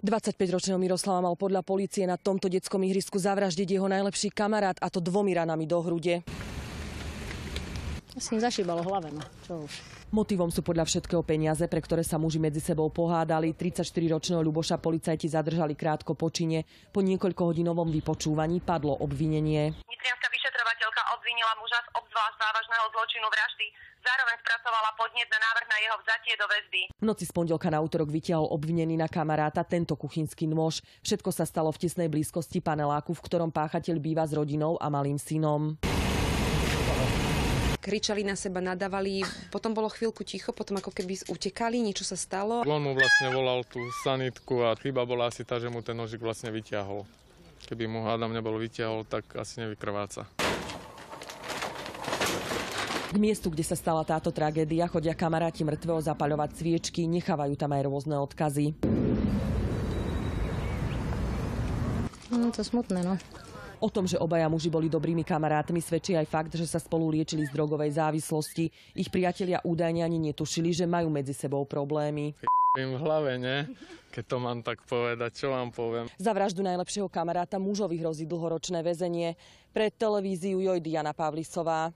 25-ročného Miroslava mal podľa polície na tomto detskom ihrisku zavraždiť jeho najlepší kamarát, a to 2 ranami do hrude. Asi im zašíbalo hlave, no čo už. Motivom sú podľa všetkého peniaze, pre ktoré sa muži medzi sebou pohádali. 34-ročného Ľuboša policajti zadržali krátko po čine. Po niekoľkohodinovom vypočúvaní padlo obvinenie. Nitrianska vyšetrovateľka obvinila muža z obzvlášť závažného zločinu vraždy. Zároveň spracovala podnet na návrh na jeho vzatie do väzby. V noci z pondelka na útorok vytiahol obvinený na kamaráta tento kuchynský nôž. Všetko sa stalo v tesnej blízkosti paneláku, v ktorom páchateľ býva s rodinou a malým synom. Kričali na seba, nadávali, potom bolo chvíľku ticho, potom ako keby utekali, niečo sa stalo. On mu vlastne volal tú sanitku a chyba bola asi tá, že mu ten nožik vlastne vyťahol. Keby mu hádam nebol vyťahol, tak asi nevykrváca. K miestu, kde sa stala táto tragédia, chodia kamaráti mŕtvého zapaľovať sviečky, nechávajú tam aj rôzne odkazy. To smutné, no. O tom, že obaja muži boli dobrými kamarátmi, svedčí aj fakt, že sa spolu liečili z drogovej závislosti. Ich priatelia údajne ani netušili, že majú medzi sebou problémy. Im v hlave, ne? Keď to mám tak povedať, čo vám poviem? Za vraždu najlepšieho kamaráta mužovi hrozí dlhoročné väzenie. Pre televíziu Joj Diana Pavlisová.